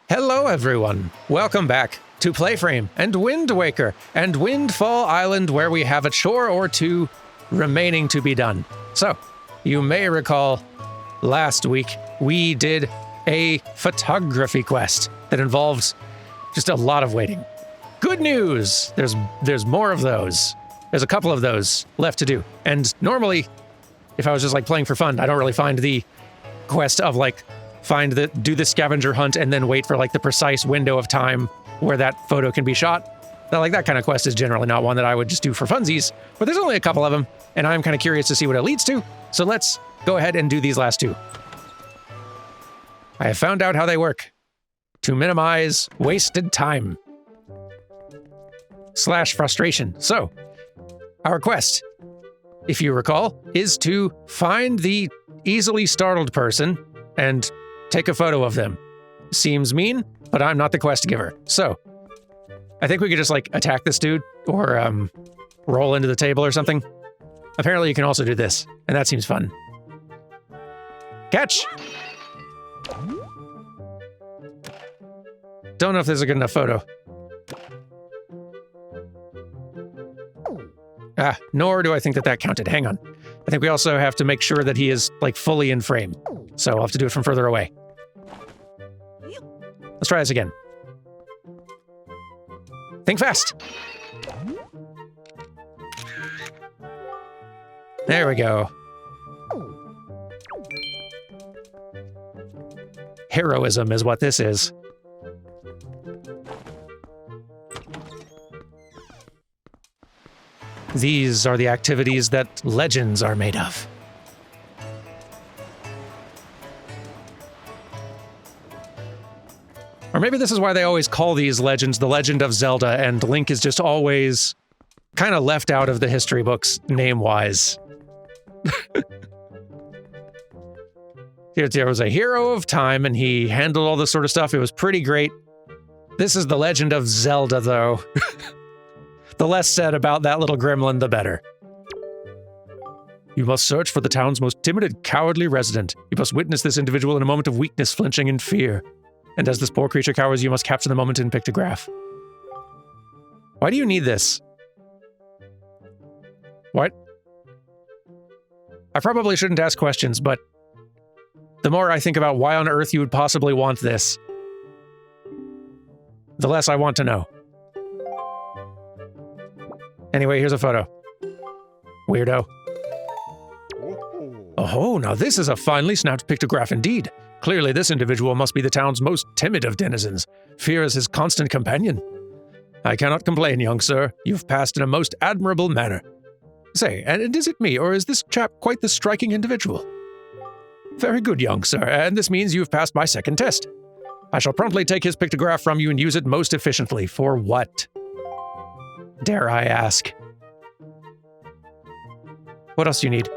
Hello everyone, welcome back to PlayFrame and Wind Waker and Windfall Island, where we have a chore or two remaining to be done. So, you may recall last week we did a photography quest that involved just a lot of waiting. Good news! There's more of those. There's a couple of those left to do. And normally, if I was just like playing for fun, I don't really find the quest of like do the scavenger hunt and then wait for like the precise window of time where that photo can be shot. That kind of quest is generally not one that I would just do for funsies, but there's only a couple of them, and I'm kind of curious to see what it leads to. So let's go ahead and do these last two. I have found out how they work to minimize wasted time / frustration. So, our quest, if you recall, is to find the easily startled person and take a photo of them. Seems mean, but I'm not the quest giver. So, I think we could just like attack this dude or roll into the table or something. Apparently you can also do this, and that seems fun. Catch! Don't know if this is a good enough photo. Nor do I think that counted. Hang on. I think we also have to make sure that he is like fully in frame. So I'll have to do it from further away. Let's try this again. Think fast. There we go. Heroism is what this is. These are the activities that legends are made of. Or maybe this is why they always call these legends the Legend of Zelda, and Link is just always kind of left out of the history books name-wise. There was a hero of time, and he handled all this sort of stuff. It was pretty great. This is the Legend of Zelda, though. The less said about that little gremlin, the better. You must search for the town's most timid and cowardly resident. You must witness this individual in a moment of weakness, flinching in fear. And as this poor creature cowers, you must capture the moment in pictograph. Why do you need this? What? I probably shouldn't ask questions, but the more I think about why on earth you would possibly want this, the less I want to know. Anyway, here's a photo. Weirdo. Oh, now this is a finely snapped pictograph indeed. Clearly, this individual must be the town's most timid of denizens. Fear is his constant companion. I cannot complain, young sir. You've passed in a most admirable manner. Say, and is it me, or is this chap quite the striking individual? Very good, young sir, and this means you've passed my second test. I shall promptly take his pictograph from you and use it most efficiently. For what? Dare I ask? What else do you need?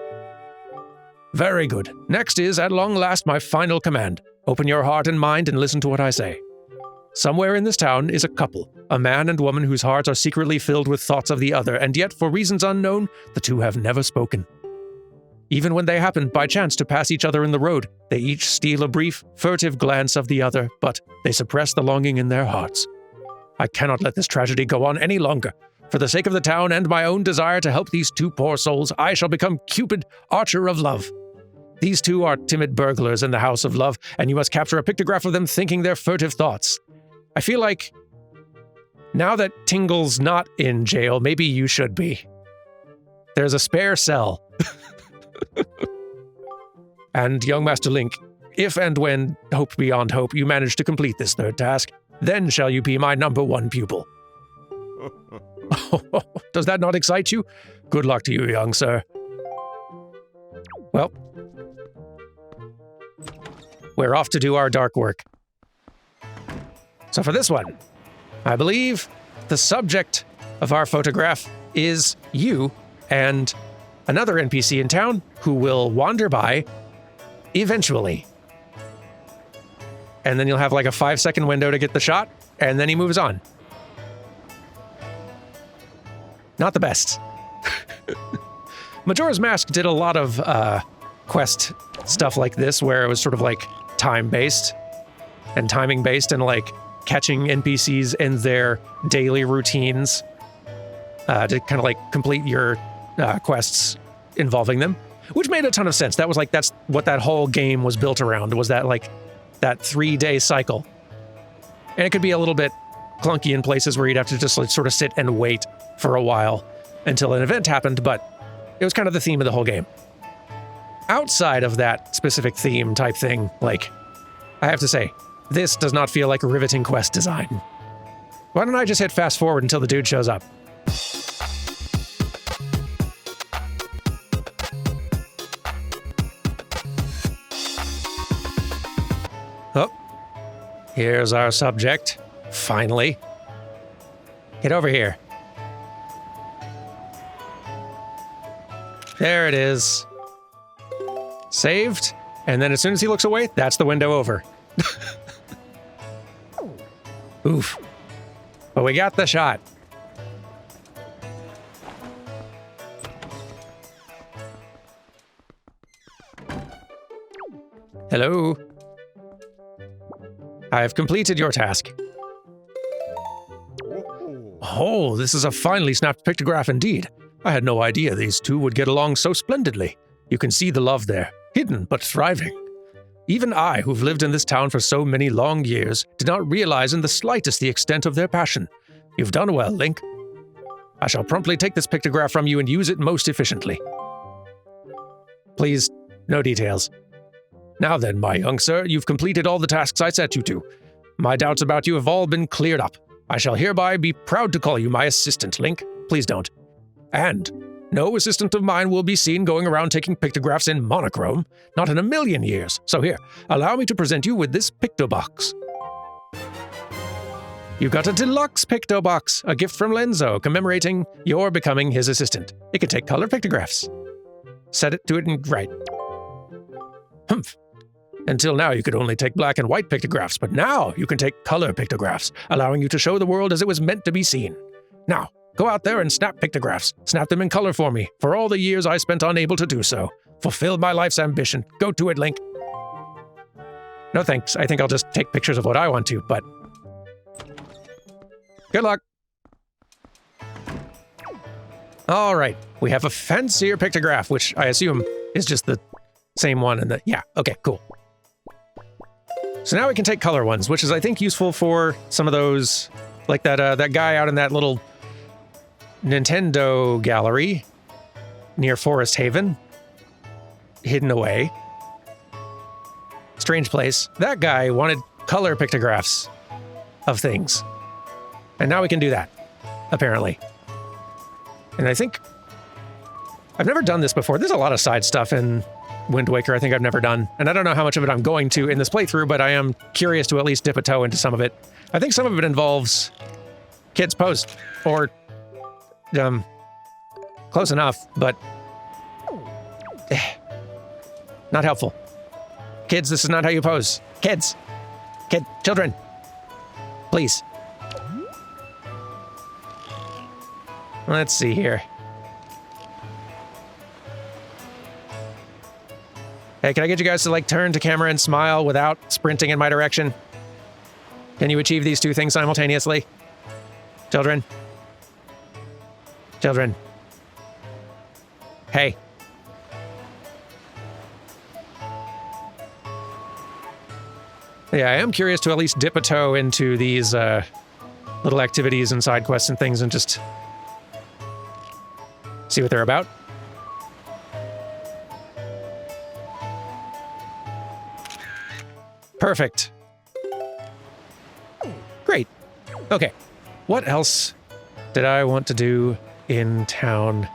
Very good. Next is, at long last, my final command. Open your heart and mind and listen to what I say. Somewhere in this town is a couple, a man and woman whose hearts are secretly filled with thoughts of the other, and yet, for reasons unknown, the two have never spoken. Even when they happen, by chance, to pass each other in the road, they each steal a brief, furtive glance of the other, but they suppress the longing in their hearts. I cannot let this tragedy go on any longer. For the sake of the town and my own desire to help these two poor souls, I shall become Cupid, Archer of Love. These two are timid burglars in the House of Love, and you must capture a pictograph of them thinking their furtive thoughts. I feel like, now that Tingle's not in jail, maybe you should be. There's a spare cell. And young Master Link, if and when, hope beyond hope, you manage to complete this third task, then shall you be my #1 pupil. Does that not excite you? Good luck to you, young sir. Well, we're off to do our dark work. So for this one, I believe the subject of our photograph is you and another NPC in town who will wander by eventually. And then you'll have like a 5-second window to get the shot, and then he moves on. Not the best. Majora's Mask did a lot of quest stuff like this, where it was sort of like time-based. and timing based and like catching NPCs in their daily routines to kind of like complete your quests involving them, which made a ton of sense. That's what that whole game was built around, was that like that 3-day cycle. And it could be a little bit clunky in places where you'd have to just like sort of sit and wait for a while until an event happened, but it was kind of the theme of the whole game. Outside of that specific theme type thing, like, I have to say, this does not feel like a riveting quest design. Why don't I just hit fast forward until the dude shows up? Oh, here's our subject, finally. Get over here. There it is. Saved, and then as soon as he looks away, that's the window over. Oof. But we got the shot. Hello. I have completed your task. Oh, this is a finely snapped pictograph indeed. I had no idea these two would get along so splendidly. You can see the love there, hidden but thriving. Even I, who've lived in this town for so many long years, did not realize in the slightest the extent of their passion. You've done well, Link. I shall promptly take this pictograph from you and use it most efficiently. Please, no details. Now then, my young sir, you've completed all the tasks I set you to. My doubts about you have all been cleared up. I shall hereby be proud to call you my assistant, Link. Please don't. And no assistant of mine will be seen going around taking pictographs in monochrome, not in a million years. So here, allow me to present you with this pictobox. You got a deluxe pictobox, a gift from Lenzo, commemorating your becoming his assistant. It can take color pictographs. Set it to it and write. Humph. Until now, you could only take black and white pictographs, but now you can take color pictographs, allowing you to show the world as it was meant to be seen. Now, go out there and snap pictographs. Snap them in color for me, for all the years I spent unable to do so. Fulfill my life's ambition. Go to it, Link. No thanks. I think I'll just take pictures of what I want to, but... Good luck. All right. We have a fancier pictograph, which I assume is just the same one and the... Yeah, okay, cool. So now we can take color ones, which is, I think, useful for some of those... Like that guy out in that little... Nintendo gallery near Forest Haven, hidden away. Strange place. That guy wanted color pictographs of things. And now we can do that, apparently. And I think I've never done this before. There's a lot of side stuff in Wind Waker I think I've never done. And I don't know how much of it I'm going to in this playthrough, but I am curious to at least dip a toe into some of it. I think some of it involves kids pose, or close enough, but not helpful. Kids, this is not how you pose. Kids! Children! Please. Let's see here. Hey, can I get you guys to, like, turn to camera and smile without sprinting in my direction? Can you achieve these two things simultaneously? Children? Children. Hey. Yeah, I am curious to at least dip a toe into these little activities and side quests and things and just see what they're about. Perfect. Great. Okay. What else did I want to do in town?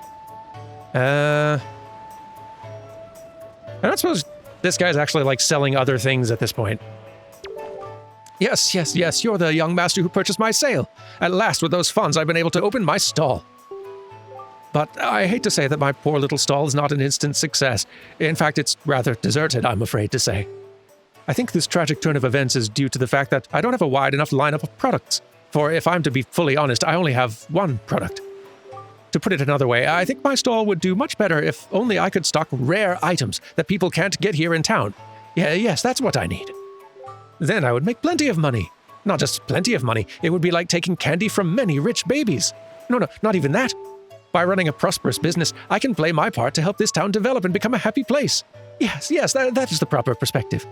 I don't suppose this guy's actually, like, selling other things at this point. Yes, you're the young master who purchased my sale. At last, with those funds, I've been able to open my stall. But I hate to say that my poor little stall is not an instant success. In fact, it's rather deserted, I'm afraid to say. I think this tragic turn of events is due to the fact that I don't have a wide enough lineup of products. For if I'm to be fully honest, I only have one product. To put it another way, I think my stall would do much better if only I could stock rare items that people can't get here in town. Yes, that's what I need. Then I would make plenty of money. Not just plenty of money, it would be like taking candy from many rich babies. No, not even that. By running a prosperous business, I can play my part to help this town develop and become a happy place. Yes, that is the proper perspective.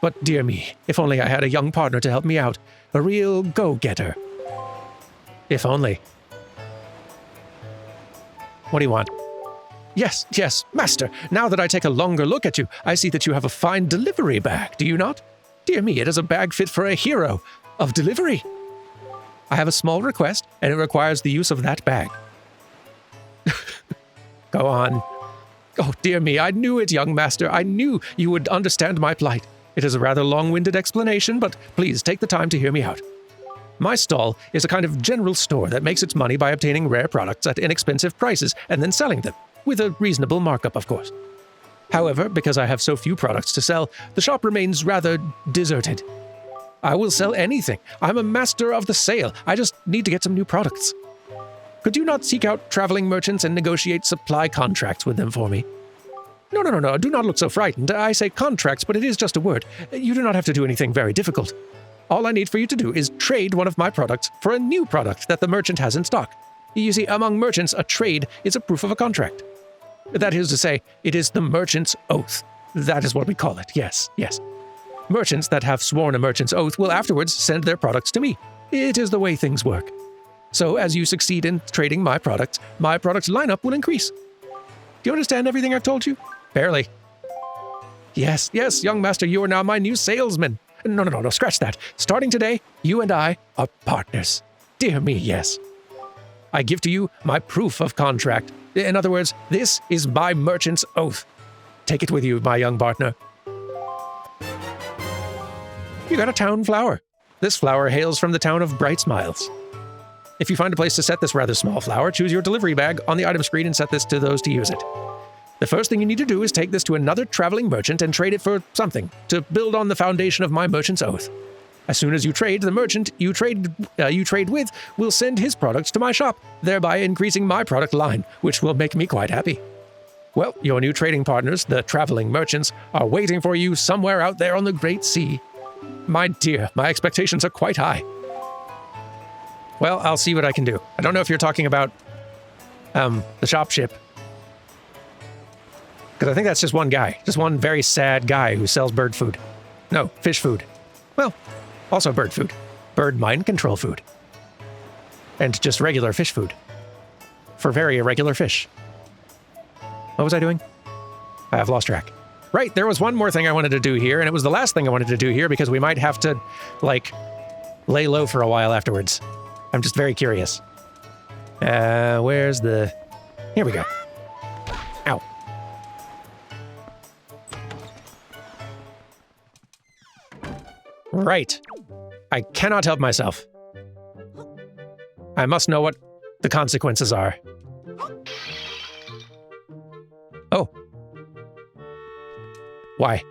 But dear me, if only I had a young partner to help me out. A real go-getter. If only. What do you want? Yes, master. Now that I take a longer look at you, I see that you have a fine delivery bag, do you not? Dear me, it is a bag fit for a hero of delivery. I have a small request, and it requires the use of that bag. Go on. Oh, dear me, I knew it, young master. I knew you would understand my plight. It is a rather long-winded explanation, but please take the time to hear me out. My stall is a kind of general store that makes its money by obtaining rare products at inexpensive prices and then selling them, with a reasonable markup, of course. However, because I have so few products to sell, the shop remains rather deserted. I will sell anything. I'm a master of the sale. I just need to get some new products. Could you not seek out traveling merchants and negotiate supply contracts with them for me? No, do not look so frightened. I say contracts, but it is just a word. You do not have to do anything very difficult. All I need for you to do is trade one of my products for a new product that the merchant has in stock. You see, among merchants, a trade is a proof of a contract. That is to say, it is the merchant's oath. That is what we call it, yes. Merchants that have sworn a merchant's oath will afterwards send their products to me. It is the way things work. So as you succeed in trading my products lineup will increase. Do you understand everything I've told you? Barely. Yes, young master, you are now my new salesman. No, scratch that. Starting today, you and I are partners. Dear me, yes. I give to you my proof of contract. In other words, this is my merchant's oath. Take it with you, my young partner. You got a town flower. This flower hails from the town of Bright Smiles. If you find a place to set this rather small flower, choose your delivery bag on the item screen and set this to those to use it. The first thing you need to do is take this to another traveling merchant and trade it for something to build on the foundation of my merchant's oath. As soon as you trade, the merchant you trade with will send his products to my shop, thereby increasing my product line, which will make me quite happy. Well, your new trading partners, the traveling merchants, are waiting for you somewhere out there on the great sea. My dear, my expectations are quite high. Well, I'll see what I can do. I don't know if you're talking about the shop ship. Because I think that's just one guy. Just one very sad guy who sells bird food. No, fish food. Well, also bird food. Bird mind control food. And just regular fish food. For very irregular fish. What was I doing? I have lost track. Right, there was one more thing I wanted to do here, and it was the last thing I wanted to do here because we might have to, lay low for a while afterwards. I'm just very curious. Where's the... Here we go. Ow. Right. I cannot help myself. I must know what the consequences are. Oh. Why?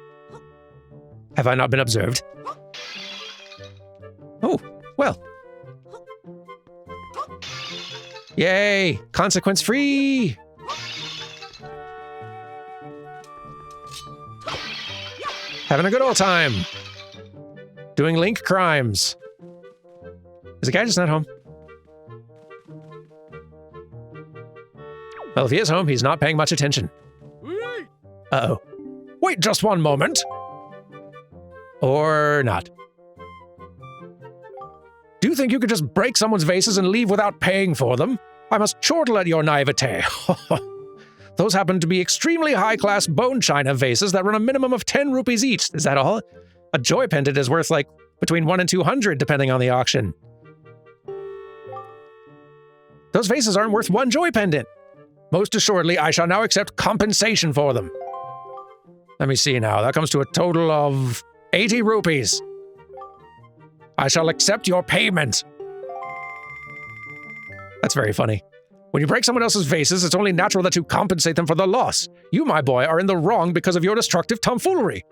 Have I not been observed? Oh, well. Yay! Consequence-free! Having a good old time. Doing link crimes. Is the guy just not home? Well, if he is home, he's not paying much attention. Uh-oh. Wait just one moment. Or not. Do you think you could just break someone's vases and leave without paying for them? I must chortle at your naivete. Those happen to be extremely high-class bone china vases that run a minimum of 10 rupees each. Is that all? A joy pendant is worth, between 1 and 200, depending on the auction. Those vases aren't worth 1 joy pendant. Most assuredly, I shall now accept compensation for them. Let me see now. That comes to a total of 80 rupees. I shall accept your payment. That's very funny. When you break someone else's vases, it's only natural that you compensate them for the loss. You, my boy, are in the wrong because of your destructive tomfoolery.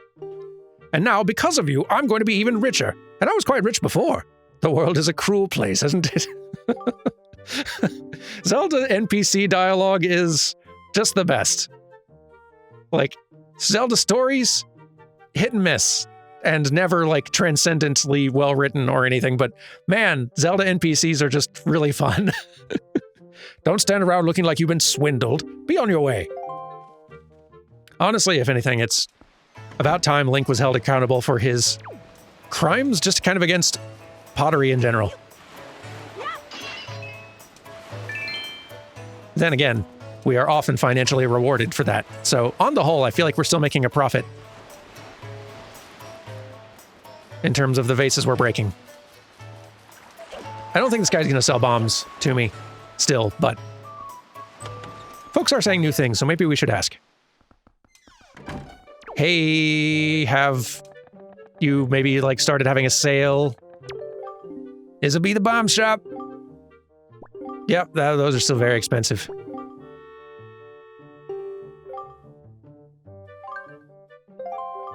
And now, because of you, I'm going to be even richer. And I was quite rich before. The world is a cruel place, isn't it? Zelda NPC dialogue is just the best. Zelda stories, hit and miss. and never like transcendently well written or anything, but man, Zelda NPCs are just really fun. Don't stand around looking like you've been swindled. Be on your way. Honestly, if anything, it's about time Link was held accountable for his crimes just kind of against pottery in general. Then again, we are often financially rewarded for that. So on the whole, I feel like we're still making a profit in terms of the vases we're breaking. I don't think this guy's going to sell bombs to me still, but folks are saying new things, so maybe we should ask. Hey, have you maybe like started having a sale? This'll be the bomb shop. Yep, those are still very expensive.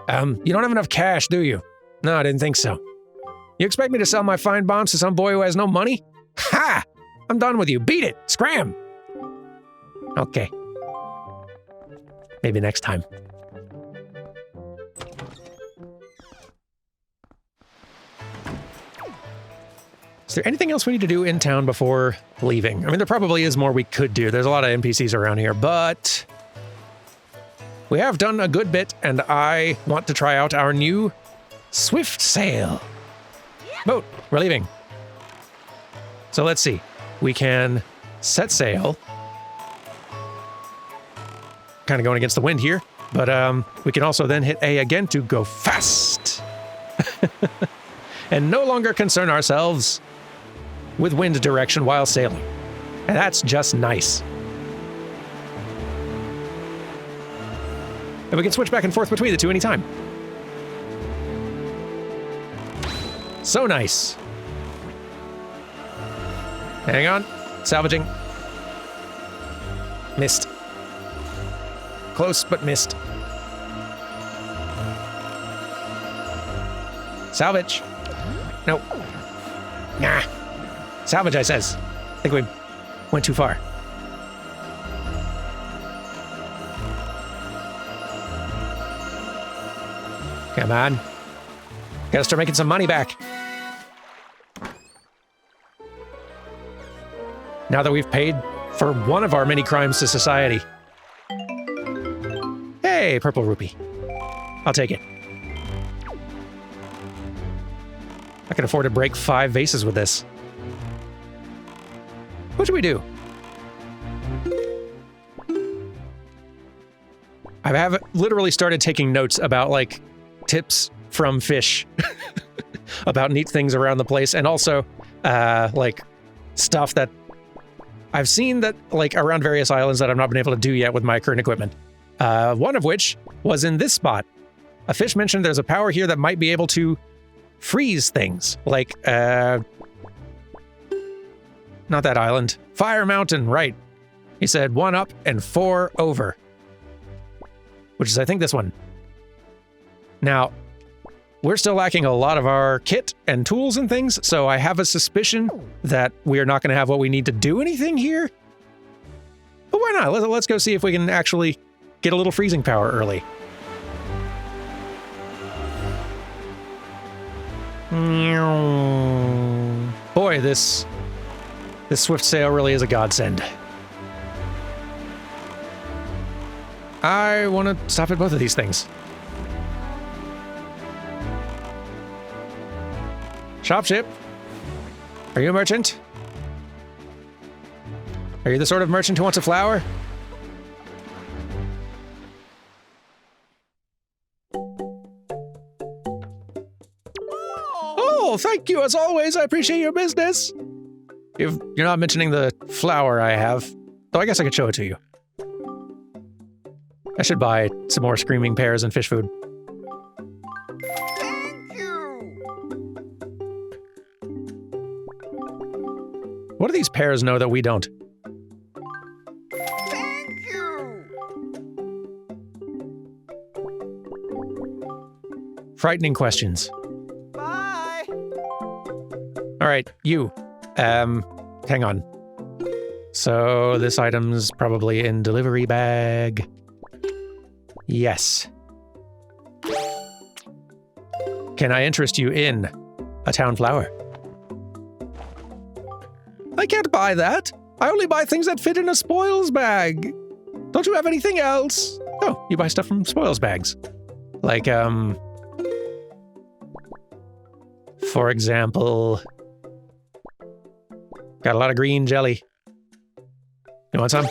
You don't have enough cash, do you? No, I didn't think so. You expect me to sell my fine bombs to some boy who has no money? Ha! I'm done with you. Beat it! Scram! Okay. Maybe next time. Is there anything else we need to do in town before leaving? I mean, there probably is more we could do. There's a lot of NPCs around here, but we have done a good bit, and I want to try out our new Swift Sail boat. We're leaving. So let's see. We can set sail. Kind of going against the wind here, but we can also then hit A again to go fast. And no longer concern ourselves with wind direction while sailing. And that's just nice. And we can switch back and forth between the two anytime. So nice. Hang on. Salvaging. Missed. Close, but missed. Salvage. Nope. Nah. Salvage, I says. I think we went too far. Come on. Gotta start making some money back. Now that we've paid for one of our many crimes to society. Hey, purple rupee. I'll take it. I can afford to break 5 vases with this. What should we do? I have literally started taking notes about, like, tips from fish about neat things around the place, and also, like, stuff that I've seen that, like, around various islands that I've not been able to do yet with my current equipment. One of which was in this spot. A fish mentioned there's a power here that might be able to freeze things, like, not that island. Fire Mountain, right. He said 1 up and 4 over. Which is, I think, this one. Now, we're still lacking a lot of our kit and tools and things, so I have a suspicion that we are not going to have what we need to do anything here. But why not? Let's go see if we can actually get a little freezing power early. Boy, this swift sail really is a godsend. I want to stop at both of these things. Shopship, are you a merchant? Are you the sort of merchant who wants a flower? Oh, thank you as always. I appreciate your business. You're not mentioning the flower I have, though I guess I could show it to you. I should buy some more screaming pears and fish food. Thank you. What do these pears know that we don't? Thank you. Frightening questions. Bye. All right, you. Hang on. So this item's probably in delivery bag. Yes. Can I interest you in a town flower? I can't buy that. I only buy things that fit in a spoils bag. Don't you have anything else? Oh, you buy stuff from spoils bags. Like, for example, got a lot of green jelly. You want some?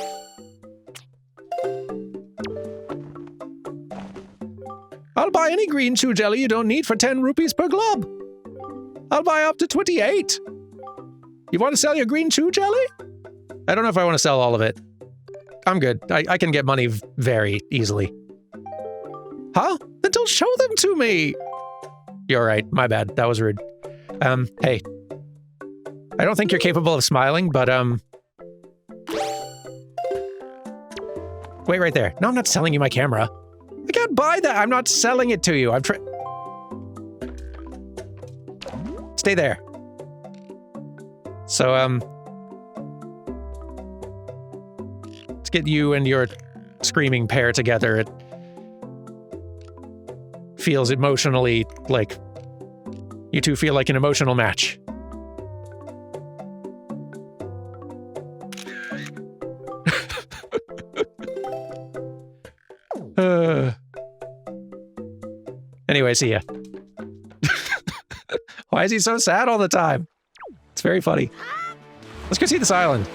I'll buy any green chew jelly you don't need for 10 rupees per glob. I'll buy up to 28. You want to sell your green chew jelly? I don't know if I want to sell all of it. I'm good. I can get money very easily. Huh? Then don't show them to me. You're right. My bad. That was rude. Hey. I don't think you're capable of smiling, but, wait right there. No, I'm not selling you my camera. I can't buy that. I'm not selling it to you. I'm Stay there. So, let's get you and your screaming pair together. It feels emotionally like you two feel like an emotional match. Anyway, see ya. Why is he so sad all the time? It's very funny. Let's go see this island.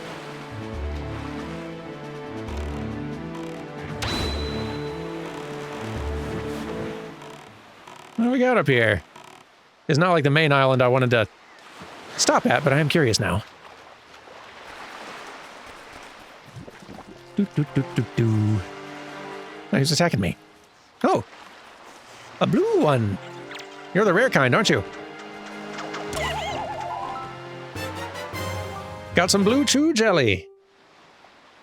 What do we got up here? It's not like the main island I wanted to stop at, but I am curious now. Oh, he's attacking me. Oh, a blue one. You're the rare kind, aren't you? Got some blue chew jelly.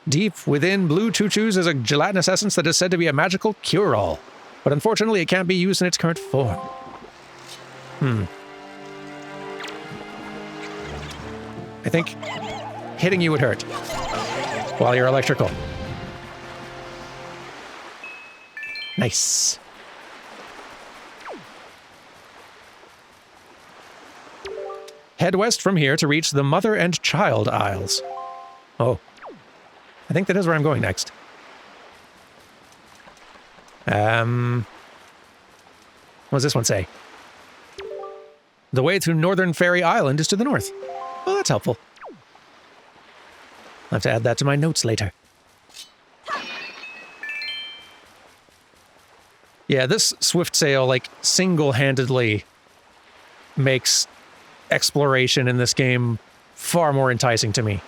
Deep within blue choo chews is a gelatinous essence that is said to be a magical cure-all. But unfortunately, it can't be used in its current form. I think hitting you would hurt while you're electrical. Nice. Head west from here to reach the Mother and Child Isles. Oh. I think that is where I'm going next. What does this one say? The way to Northern Fairy Island is to the north. Well, that's helpful. I'll have to add that to my notes later. Yeah, this swift sail, like, single-handedly makes exploration in this game far more enticing to me.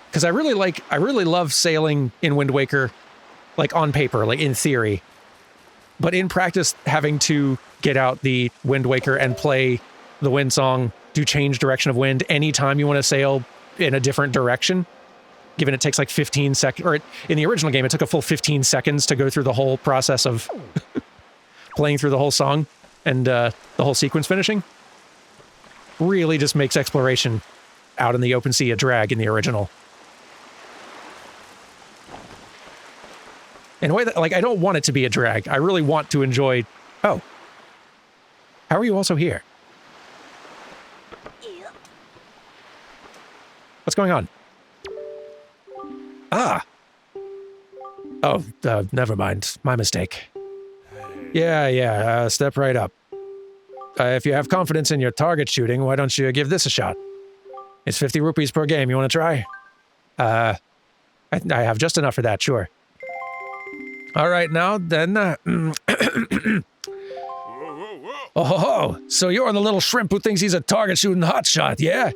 Because I really love sailing in Wind Waker, like, on paper, like, in theory. But in practice, having to get out the Wind Waker and play the wind song to change direction of wind anytime you want to sail in a different direction, given it takes like 15 seconds, or in the original game, it took a full 15 seconds to go through the whole process of playing through the whole song and the whole sequence finishing. Really just makes exploration out in the open sea a drag in the original. In a way that, like, I don't want it to be a drag. I really want to enjoy... Oh. How are you also here? What's going on? Ah. Oh, never mind. My mistake. Yeah, step right up. If you have confidence in your target shooting, why don't you give this a shot? It's 50 rupees per game. You want to try? I have just enough for that, sure. All right, now, then, Oh, so you're the little shrimp who thinks he's a target shooting hotshot, yeah?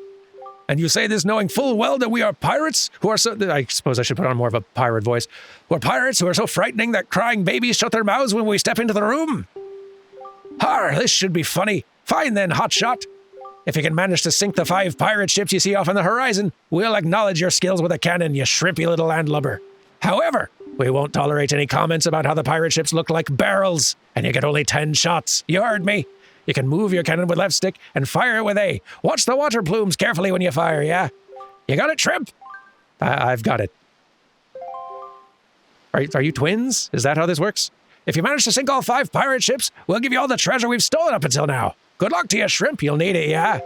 And you say this knowing full well that we are pirates who are so... I suppose I should put on more of a pirate voice. We're pirates who are so frightening that crying babies shut their mouths when we step into the room. Har, this should be funny. Fine then, hotshot. If you can manage to sink the 5 pirate ships you see off on the horizon, we'll acknowledge your skills with a cannon, you shrimpy little landlubber. However, we won't tolerate any comments about how the pirate ships look like barrels, and you get only 10 shots. You heard me. You can move your cannon with left stick and fire it with A. Watch the water plumes carefully when you fire, yeah? You got it, shrimp? I've got it. Are you twins? Is that how this works? If you manage to sink all 5 pirate ships, we'll give you all the treasure we've stolen up until now. Good luck to you, shrimp. You'll need it, yeah?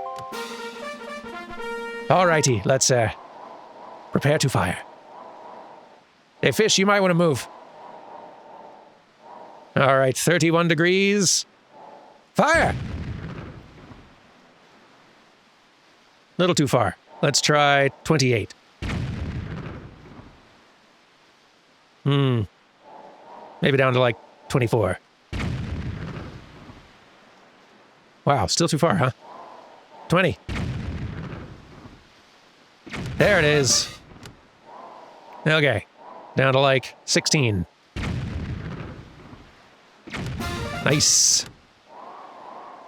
Alrighty, let's, prepare to fire. Hey, fish, you might want to move. All right, 31 degrees. Fire! Little too far. Let's try 28. Maybe down to like 24. Wow, still too far, huh? 20. There it is. Okay, down to like 16. Nice.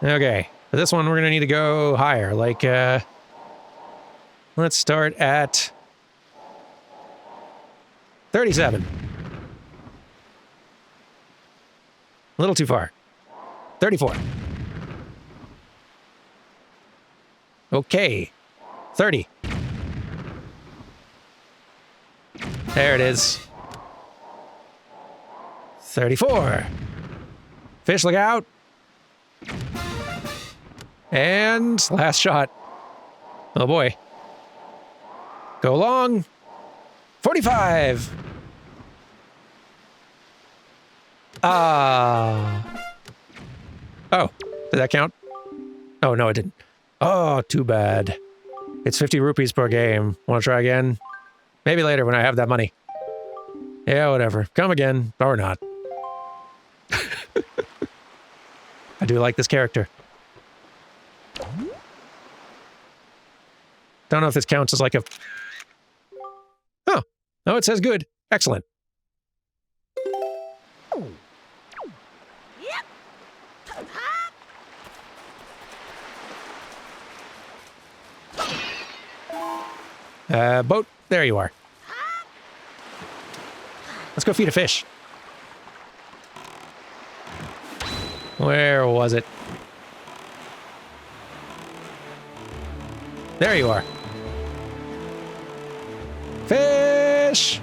Okay, for this one we're gonna need to go higher. Like, let's start at 37. A little too far. 34. Okay. 30. There it is. 34. Fish, look out. And last shot. Oh boy. Go long. 45. Oh, did that count? Oh, no, it didn't. Oh, too bad. It's 50 rupees per game. Want to try again? Maybe later when I have that money. Yeah, whatever. Come again, or not. I do like this character. Don't know if this counts as like a... Oh, no, it says good. Excellent. Boat, there you are. Let's go feed a fish. Where was it? There you are. Fish!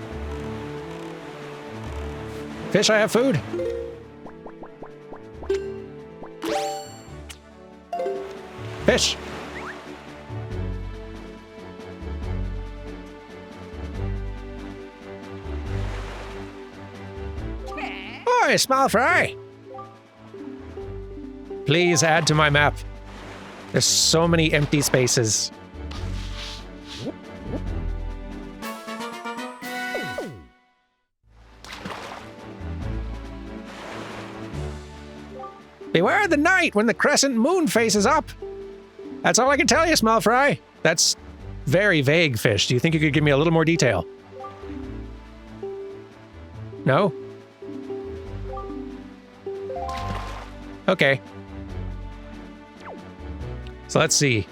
Fish, I have food. Fish! Oi, small fry! Please add to my map. There's so many empty spaces. Beware the night when the crescent moon faces up. That's all I can tell you, small fry. That's very vague, fish. Do you think you could give me a little more detail? No? Okay. So let's see.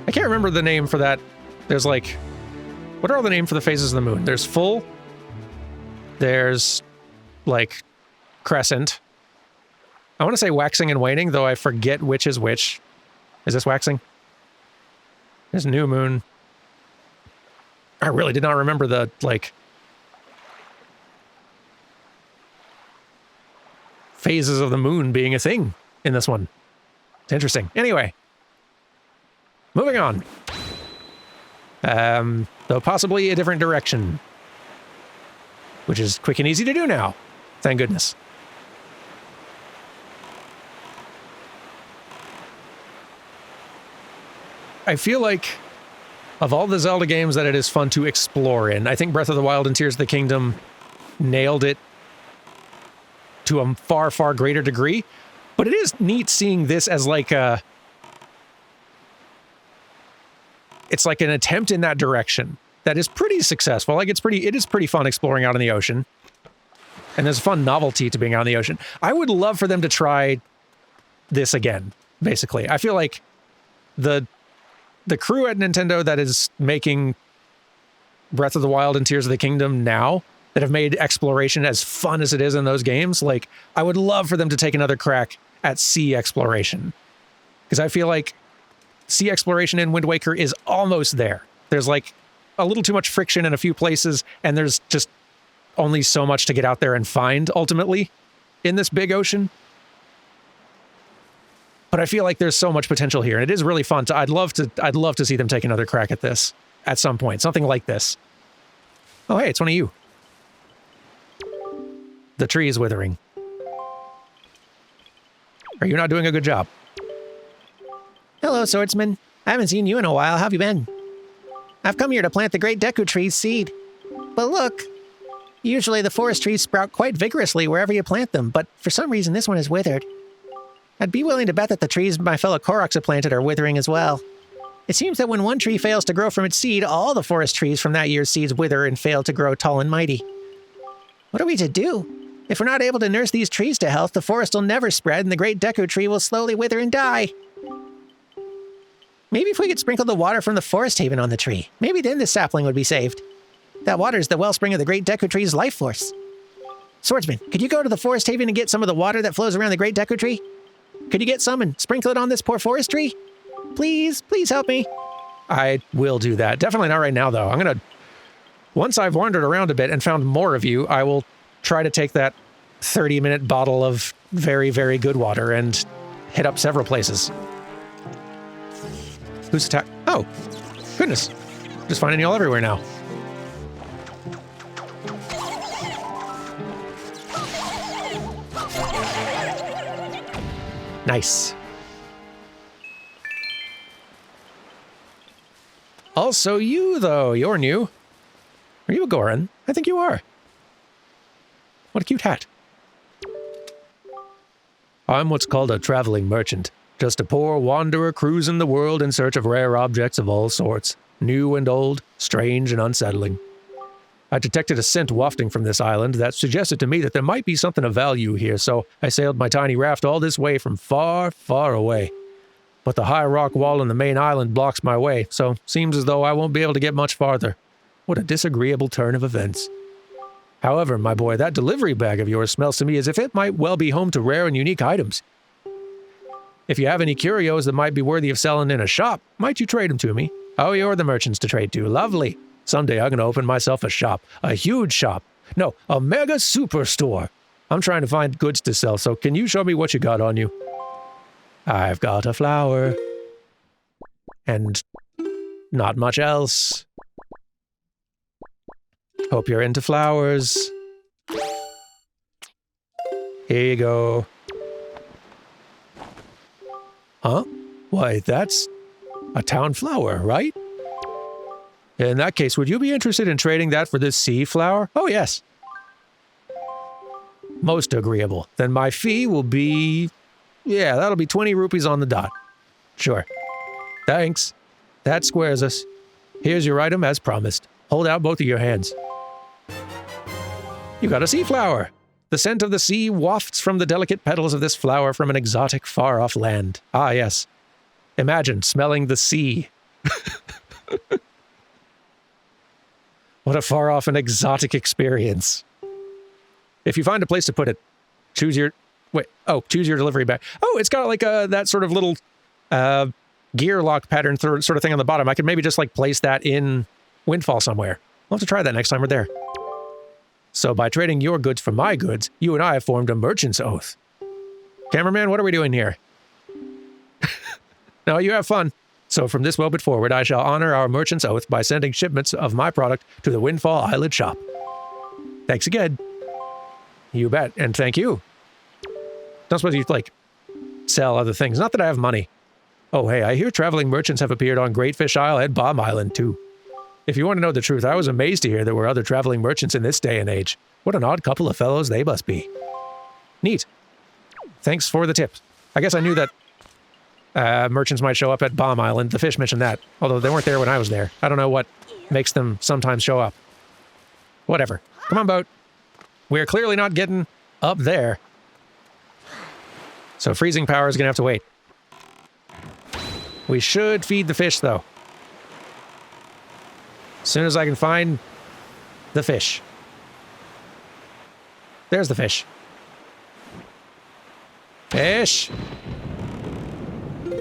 I can't remember the name for that. There's like... What are all the names for the phases of the moon? There's full. There's, like, crescent. I want to say waxing and waning, though I forget which is which. Is this waxing? There's new moon. I really did not remember the, like... phases of the moon being a thing in this one. It's interesting. Anyway. Moving on. Though possibly a different direction. Which is quick and easy to do now. Thank goodness. I feel like of all the Zelda games that it is fun to explore in, I think Breath of the Wild and Tears of the Kingdom nailed it to a far, far greater degree. But it is neat seeing this as like a... It's like an attempt in that direction that is pretty successful. Like it is pretty fun exploring out in the ocean. And there's a fun novelty to being out in the ocean. I would love for them to try this again, basically. I feel like the crew at Nintendo that is making Breath of the Wild and Tears of the Kingdom now, that have made exploration as fun as it is in those games, like, I would love for them to take another crack at sea exploration. Because I feel like sea exploration in Wind Waker is almost there. There's like a little too much friction in a few places, and there's just only so much to get out there and find, ultimately, in this big ocean. But I feel like there's so much potential here, and it is really fun. I'd love to see them take another crack at this at some point, something like this. Oh, hey, it's one of you. The tree is withering. Are you not doing a good job? Hello, swordsman. I haven't seen you in a while. How have you been? I've come here to plant the great Deku tree's seed. But look, usually the forest trees sprout quite vigorously wherever you plant them, but for some reason this one is withered. I'd be willing to bet that the trees my fellow Koroks have planted are withering as well. It seems that when one tree fails to grow from its seed, all the forest trees from that year's seeds wither and fail to grow tall and mighty. What are we to do? If we're not able to nurse these trees to health, the forest will never spread and the great Deku tree will slowly wither and die. Maybe if we could sprinkle the water from the forest haven on the tree, maybe then the sapling would be saved. That water is the wellspring of the great Deku tree's life force. Swordsman, could you go to the forest haven and get some of the water that flows around the great Deku tree? Could you get some and sprinkle it on this poor forest tree? Please, please help me. I will do that. Definitely not right now, though. Once I've wandered around a bit and found more of you, I will try to take that 30-minute bottle of very, very good water and hit up several places. Who's attack? Oh, goodness. Just finding y'all everywhere now. Nice. Also you, though. You're new. Are you a Goron? I think you are. What a cute hat. I'm what's called a traveling merchant. Just a poor wanderer cruising the world in search of rare objects of all sorts. New and old, strange and unsettling. I detected a scent wafting from this island that suggested to me that there might be something of value here, so I sailed my tiny raft all this way from far, far away. But the high rock wall in the main island blocks my way, so seems as though I won't be able to get much farther. What a disagreeable turn of events. However, my boy, that delivery bag of yours smells to me as if it might well be home to rare and unique items. If you have any curios that might be worthy of selling in a shop, might you trade them to me? Oh, you're the merchants to trade to. Lovely. Someday I'm going to open myself a shop. A huge shop. No, a mega superstore. I'm trying to find goods to sell, so can you show me what you got on you? I've got a flower. And not much else. Hope you're into flowers. Here you go. Huh? Why, that's a town flower, right? In that case, would you be interested in trading that for this sea flower? Oh, yes. Most agreeable. Then my fee will be... yeah, that'll be 20 rupees on the dot. Sure. Thanks. That squares us. Here's your item as promised. Hold out both of your hands. You got a sea flower. The scent of the sea wafts from the delicate petals of this flower from an exotic, far-off land. Ah, yes. Imagine smelling the sea. What a far-off and exotic experience. If you find a place to put it, choose your delivery bag. Oh, it's got like that sort of little gear lock pattern sort of thing on the bottom. I could maybe just like place that in Windfall somewhere. I'll have to try that next time we're there. So by trading your goods for my goods, you and I have formed a merchant's oath. Cameraman, what are we doing here? No, you have fun. So from this moment forward, I shall honor our merchant's oath by sending shipments of my product to the Windfall Island shop. Thanks again. You bet, and thank you. Don't suppose you, like, sell other things. Not that I have money. Oh, hey, I hear traveling merchants have appeared on Great Fish Isle and Bomb Island, too. If you want to know the truth, I was amazed to hear there were other traveling merchants in this day and age. What an odd couple of fellows they must be. Neat. Thanks for the tip. I guess I knew that merchants might show up at Bomb Island. The fish mentioned that, although they weren't there when I was there. I don't know what makes them sometimes show up. Whatever. Come on, boat. We're clearly not getting up there. So freezing power is going to have to wait. We should feed the fish, though. As soon as I can find the fish. There's the fish. Fish!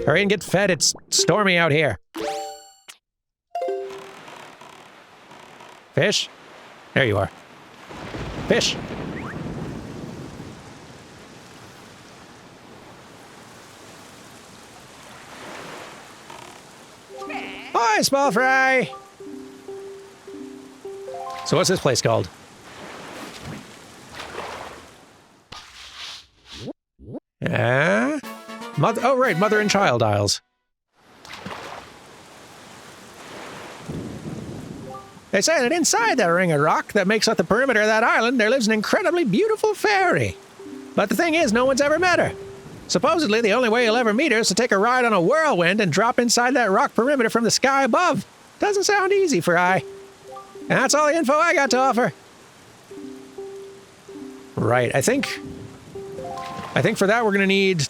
Hurry and get fed. It's stormy out here. Fish? There you are. Fish! Hi, small fry! So what's this place called? Yeah? Oh, right, mother and child aisles. They say that inside that ring of rock that makes up the perimeter of that island, there lives an incredibly beautiful fairy. But the thing is, no one's ever met her. Supposedly, the only way you'll ever meet her is to take a ride on a whirlwind and drop inside that rock perimeter from the sky above. Doesn't sound easy, Fry. And that's all the info I got to offer. Right, I think for that we're gonna need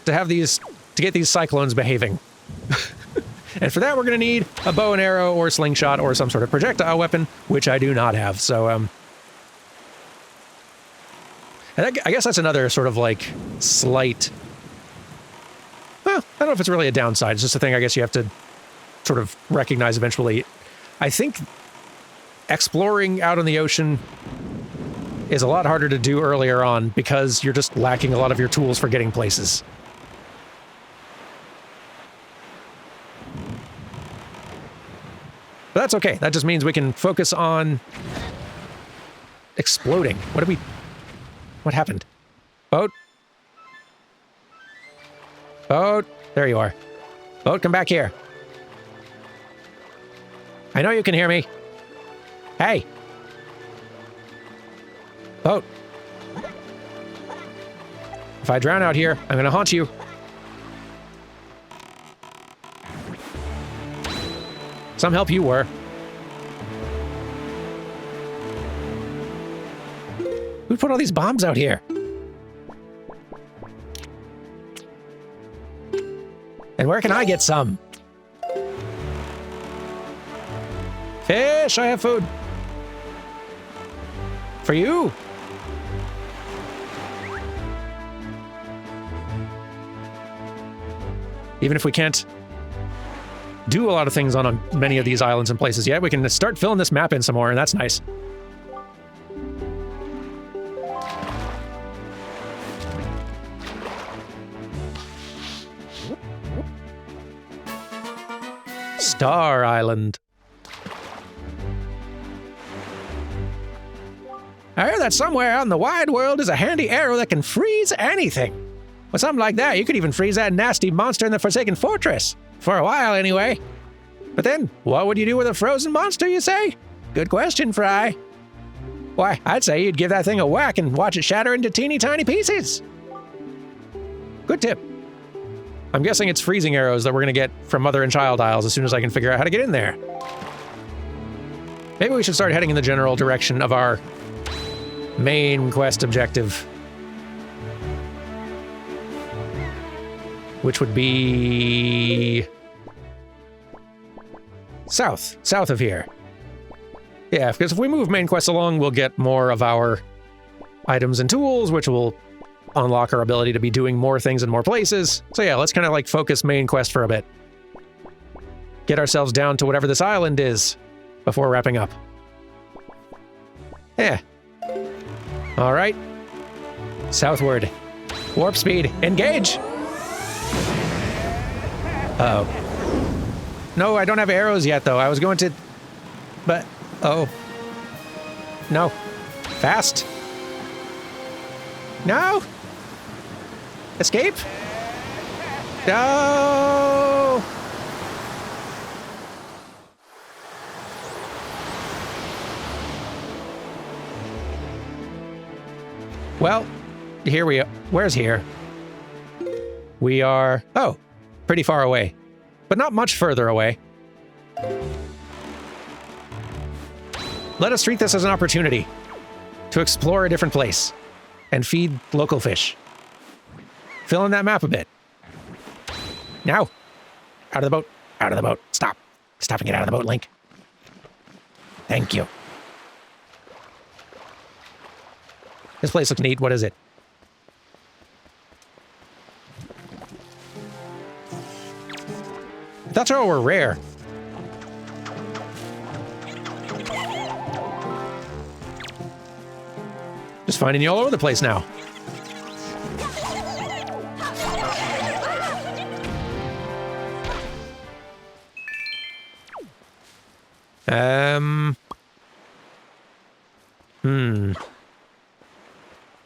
to have these, to get these cyclones behaving. And for that we're gonna need a bow and arrow or slingshot or some sort of projectile weapon, which I do not have, so, and I guess that's another sort of like slight, well, I don't know if it's really a downside, it's just a thing I guess you have to sort of recognize eventually. I think exploring out on the ocean is a lot harder to do earlier on because you're just lacking a lot of your tools for getting places. But that's okay. That just means we can focus on exploding. What happened? Boat? Boat? There you are. Boat, come back here. I know you can hear me. Hey! Boat. If I drown out here, I'm gonna haunt you. Some help you were. Who put all these bombs out here? And where can I get some? Fish, I have food. For you. Even if we can't do a lot of things on many of these islands and places yet, we can start filling this map in some more, and that's nice. Star Island. I heard that somewhere out in the wide world is a handy arrow that can freeze anything. With something like that, you could even freeze that nasty monster in the Forsaken Fortress. For a while, anyway. But then, what would you do with a frozen monster, you say? Good question, Fry. Why, I'd say you'd give that thing a whack and watch it shatter into teeny tiny pieces. Good tip. I'm guessing it's freezing arrows that we're going to get from mother and child aisles as soon as I can figure out how to get in there. Maybe we should start heading in the general direction of our main quest objective, which would be south of here. Yeah, because if we move main quest along, we'll get more of our items and tools, which will unlock our ability to be doing more things in more places. So yeah, let's kind of like focus main quest for a bit. Get ourselves down to whatever this island is before wrapping up. Yeah. All right. Southward. Warp speed. Engage! Uh-oh. No, I don't have arrows yet, though. I was going to... But... Oh. No. Fast. No! Escape? No! Well, here we are. Where's here? We are... Oh, pretty far away. But not much further away. Let us treat this as an opportunity to explore a different place and feed local fish. Fill in that map a bit. Now! Out of the boat. Out of the boat. Stop. Stop and get out of the boat, Link. Thank you. This place looks neat. What is it? I thought y'all were rare. Just finding you all over the place now.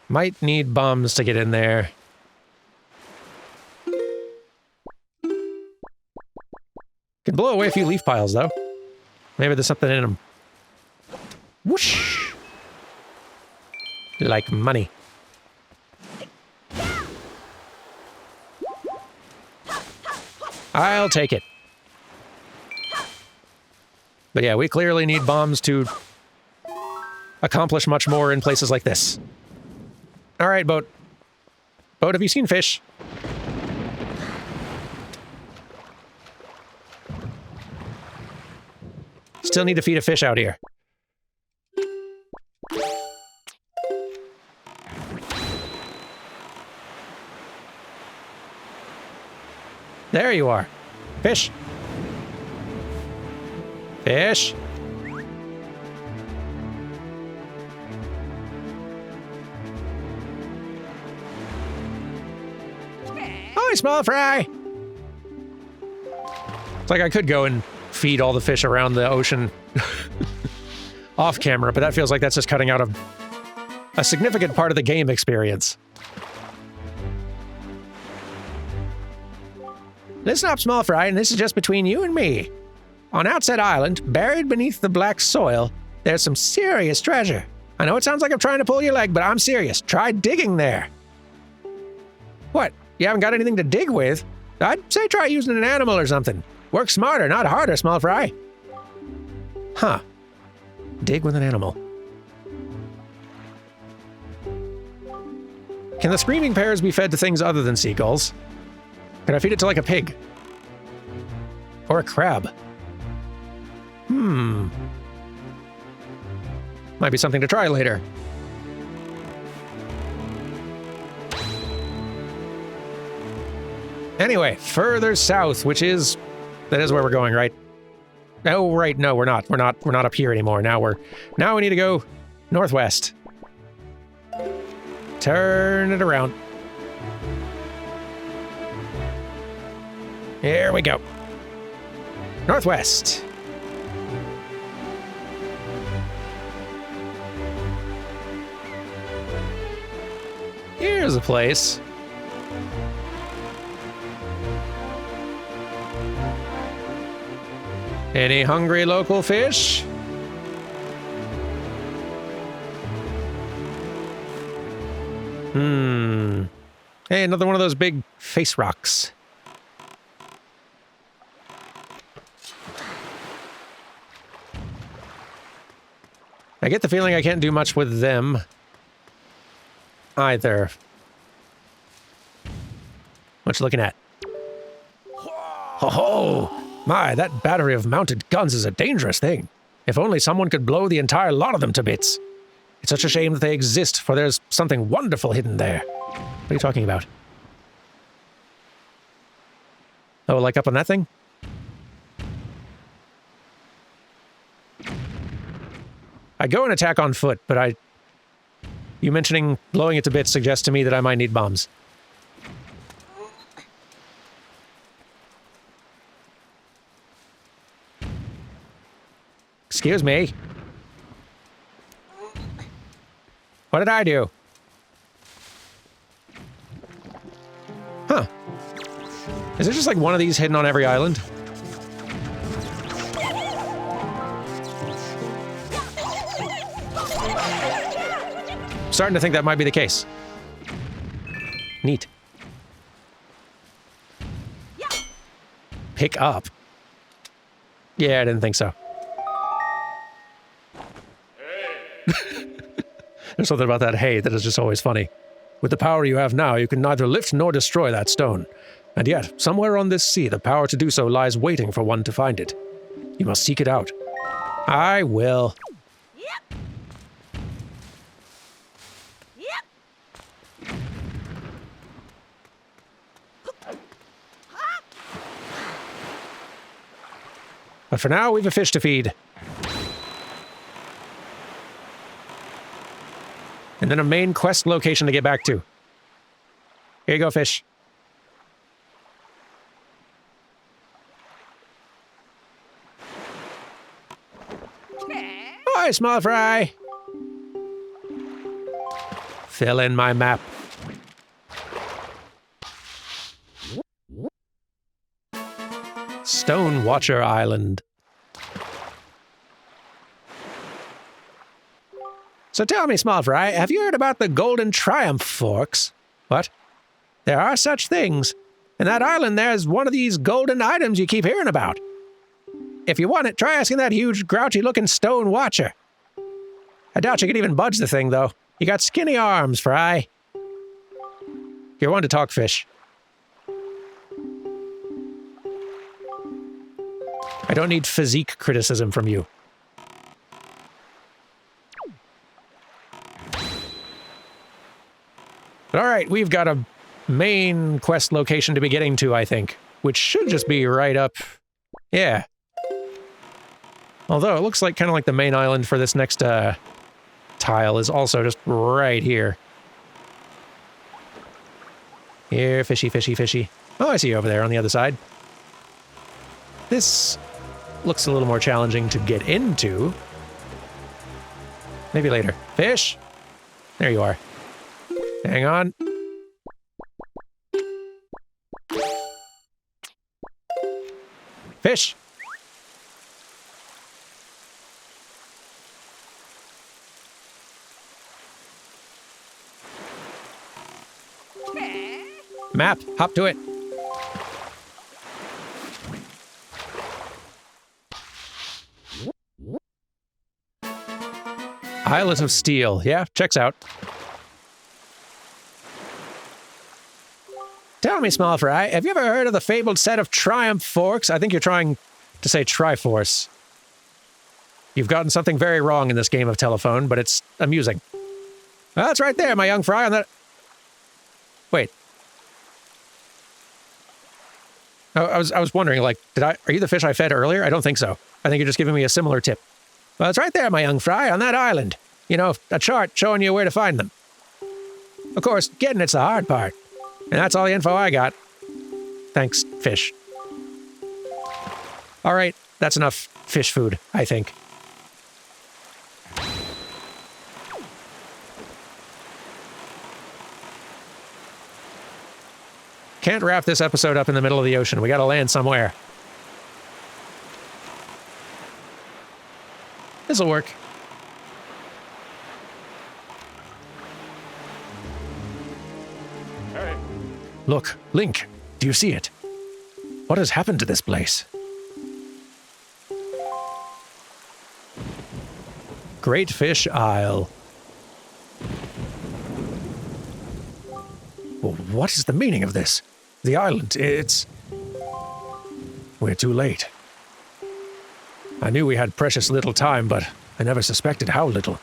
Might need bombs to get in there. Can blow away a few leaf piles, though. Maybe there's something in them. Whoosh! Like money. I'll take it. But yeah, we clearly need bombs to accomplish much more in places like this. All right, boat. Boat, have you seen fish? Still need to feed a fish out here. There you are. Fish. Fish. Hi, small fry. It's like I could go and feed all the fish around the ocean off camera, but that feels like that's just cutting out a significant part of the game experience. Listen up, small fry, and this is just between you and me. On Outset Island, buried beneath the black soil, there's some serious treasure. I know it sounds like I'm trying to pull your leg, but I'm serious. Try digging there. What? You haven't got anything to dig with? I'd say try using an animal or something. Work smarter, not harder, small fry. Huh. Dig with an animal. Can the screaming pears be fed to things other than seagulls? Can I feed it to, like, a pig? Or a crab? Might be something to try later. Anyway, further south, that is where we're going, right? Oh, right, no, we're not. We're not up here anymore. Now we need to go northwest. Turn it around. Here we go. Northwest. Here's a place. Any hungry local fish? Hey, another one of those big face rocks. I get the feeling I can't do much with them either. What you looking at? Ho ho! My, that battery of mounted guns is a dangerous thing. If only someone could blow the entire lot of them to bits. It's such a shame that they exist, for there's something wonderful hidden there. What are you talking about? Oh, like up on that thing? I'd go and attack on foot, but you mentioning blowing it to bits suggests to me that I might need bombs. Excuse me. What did I do? Huh. Is there just like one of these hidden on every island? Starting to think that might be the case. Neat. Pick up? Yeah, I didn't think so. There's something about that hay that is just always funny. With the power you have now, you can neither lift nor destroy that stone. And yet, somewhere on this sea, the power to do so lies waiting for one to find it. You must seek it out. I will. But for now, we've a fish to feed. And then a main quest location to get back to. Here you go, fish. Hi, small fry. Fill in my map. Stone Watcher Island. So tell me, small fry, have you heard about the Golden Triumph Forks? What? There are such things. And that island there's one of these golden items you keep hearing about. If you want it, try asking that huge, grouchy-looking stone watcher. I doubt you could even budge the thing, though. You got skinny arms, Fry. You're one to talk, fish. I don't need physique criticism from you. But all right, we've got a main quest location to be getting to, I think, which should just be right up... Yeah. Although it looks like kind of like the main island for this next tile is also just right here. Here, fishy, fishy, fishy. Oh, I see you over there on the other side. This looks a little more challenging to get into. Maybe later. Fish! There you are. Hang on. Fish! Map, hop to it. Islet of Steel. Yeah, checks out. Tell me, small fry, have you ever heard of the fabled set of Triumph Forks? I think you're trying to say Triforce. You've gotten something very wrong in this game of telephone, but it's amusing. Well, that's right there, my young fry, on that... Wait. Oh, I was wondering, like, are you the fish I fed earlier? I don't think so. I think you're just giving me a similar tip. Well, it's right there, my young fry, on that island. You know, a chart showing you where to find them. Of course, getting it's the hard part. And that's all the info I got. Thanks, fish. All right, that's enough fish food, I think. Can't wrap this episode up in the middle of the ocean. We gotta land somewhere. This'll work. Hey. Look, Link, do you see it? What has happened to this place? Great Fish Isle. Well, what is the meaning of this? The island, it's... We're too late. I knew we had precious little time, but I never suspected how little.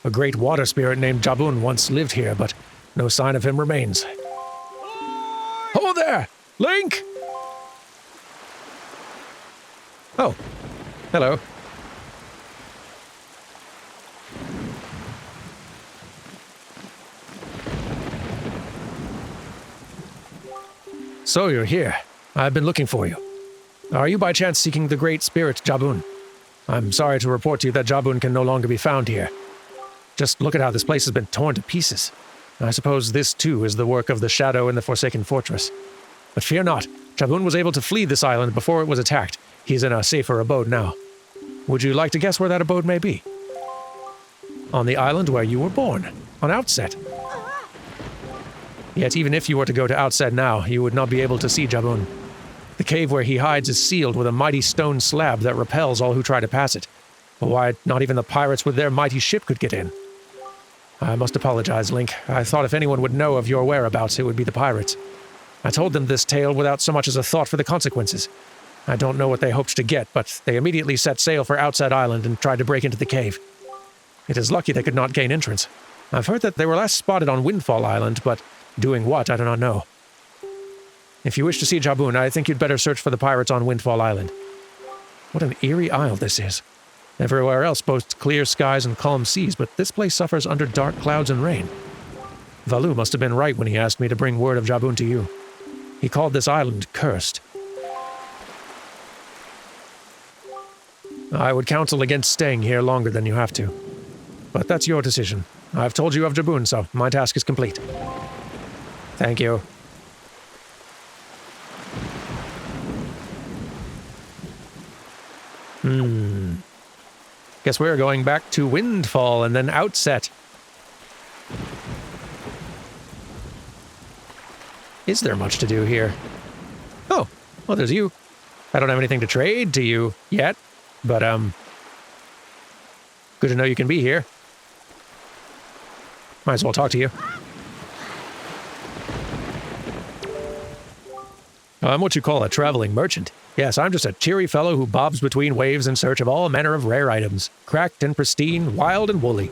A great water spirit named Jabun once lived here, but no sign of him remains. Hold there! Link! Oh. Hello. So you're here. I've been looking for you. Are you by chance seeking the great spirit Jabun? I'm sorry to report to you that Jabun can no longer be found here. Just look at how this place has been torn to pieces. I suppose this too is the work of the Shadow in the Forsaken Fortress. But fear not, Jabun was able to flee this island before it was attacked. He's in a safer abode now. Would you like to guess where that abode may be? On the island where you were born, on Outset. Yet even if you were to go to Outset now, you would not be able to see Jabun. The cave where he hides is sealed with a mighty stone slab that repels all who try to pass it. But why, not even the pirates with their mighty ship could get in. I must apologize, Link. I thought if anyone would know of your whereabouts, it would be the pirates. I told them this tale without so much as a thought for the consequences. I don't know what they hoped to get, but they immediately set sail for Outset Island and tried to break into the cave. It is lucky they could not gain entrance. I've heard that they were last spotted on Windfall Island, but doing what, I do not know. If you wish to see Jabun, I think you'd better search for the pirates on Windfall Island. What an eerie isle this is. Everywhere else boasts clear skies and calm seas, but this place suffers under dark clouds and rain. Valu must have been right when he asked me to bring word of Jabun to you. He called this island cursed. I would counsel against staying here longer than you have to. But that's your decision. I've told you of Jabun, so my task is complete. Thank you. Guess we're going back to Windfall and then Outset. Is there much to do here? Oh, well, there's you. I don't have anything to trade to you yet, but, good to know you can be here. Might as well talk to you. I'm what you call a traveling merchant. Yes, I'm just a cheery fellow who bobs between waves in search of all manner of rare items, cracked and pristine, wild and woolly.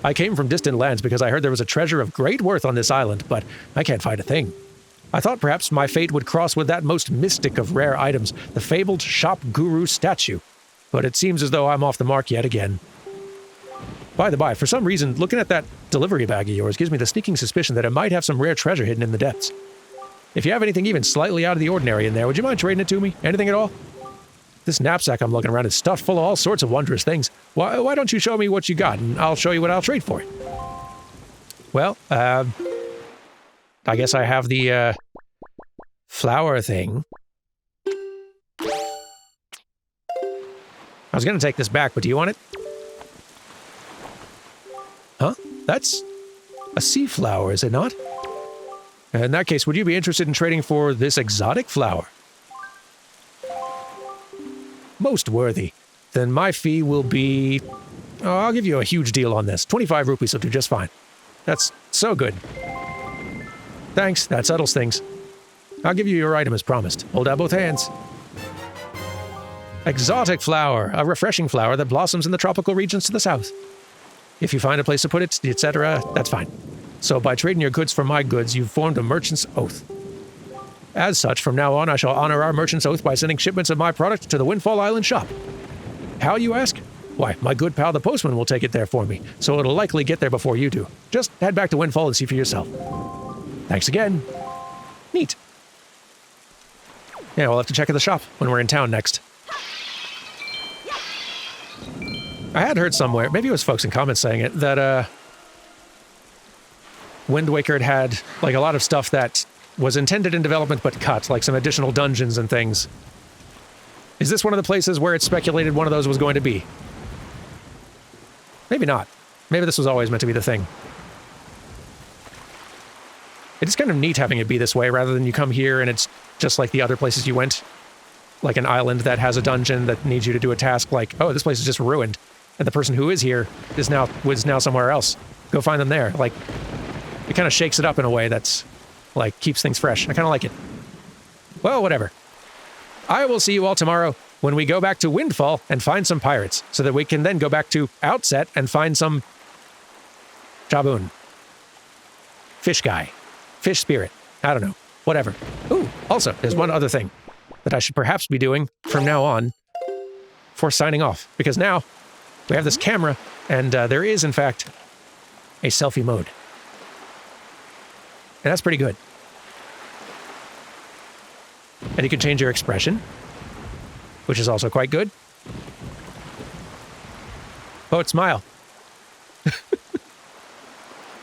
I came from distant lands because I heard there was a treasure of great worth on this island, but I can't find a thing. I thought perhaps my fate would cross with that most mystic of rare items, the fabled shop guru statue. But it seems as though I'm off the mark yet again. By the by, for some reason, looking at that delivery bag of yours gives me the sneaking suspicion that it might have some rare treasure hidden in the depths. If you have anything even slightly out of the ordinary in there, would you mind trading it to me? Anything at all? This knapsack I'm looking around is stuffed full of all sorts of wondrous things. Why don't you show me what you got, and I'll show you what I'll trade for it? Well, I guess I have the, flower thing. I was gonna take this back, but do you want it? Huh? That's a sea flower, is it not? In that case, would you be interested in trading for this exotic flower? Most worthy. Then my fee will be... Oh, I'll give you a huge deal on this. 25 rupees will do just fine. That's so good. Thanks, that settles things. I'll give you your item as promised. Hold out both hands. Exotic flower, a refreshing flower that blossoms in the tropical regions to the south. If you find a place to put it, etc., that's fine. So by trading your goods for my goods, you've formed a merchant's oath. As such, from now on, I shall honor our merchant's oath by sending shipments of my product to the Windfall Island shop. How, you ask? Why, my good pal the postman will take it there for me, so it'll likely get there before you do. Just head back to Windfall and see for yourself. Thanks again. Neat. Yeah, we'll have to check at the shop when we're in town next. I had heard somewhere, maybe it was folks in comments saying it, that, Wind Waker had, like, a lot of stuff that was intended in development but cut, like some additional dungeons and things. Is this one of the places where it's speculated one of those was going to be? Maybe not. Maybe this was always meant to be the thing. It's kind of neat having it be this way, rather than you come here and it's just like the other places you went. Like an island that has a dungeon that needs you to do a task like, oh, this place is just ruined, and the person who is here was now somewhere else. Go find them there. Like, it kind of shakes it up in a way that's, like, keeps things fresh. I kind of like it. Well, whatever. I will see you all tomorrow when we go back to Windfall and find some pirates, so that we can then go back to Outset and find some... Jabun. Fish guy. Fish spirit. I don't know. Whatever. Ooh, also, there's one other thing that I should perhaps be doing from now on for signing off, because now we have this camera, and there is, in fact, a selfie mode. And that's pretty good. And you can change your expression, which is also quite good. Oh, smile.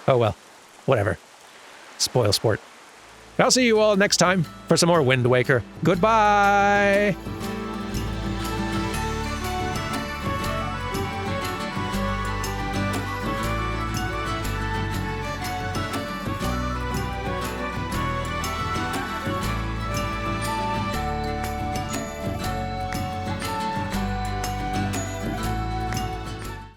Oh well, whatever. Spoil sport. I'll see you all next time for some more Wind Waker. Goodbye!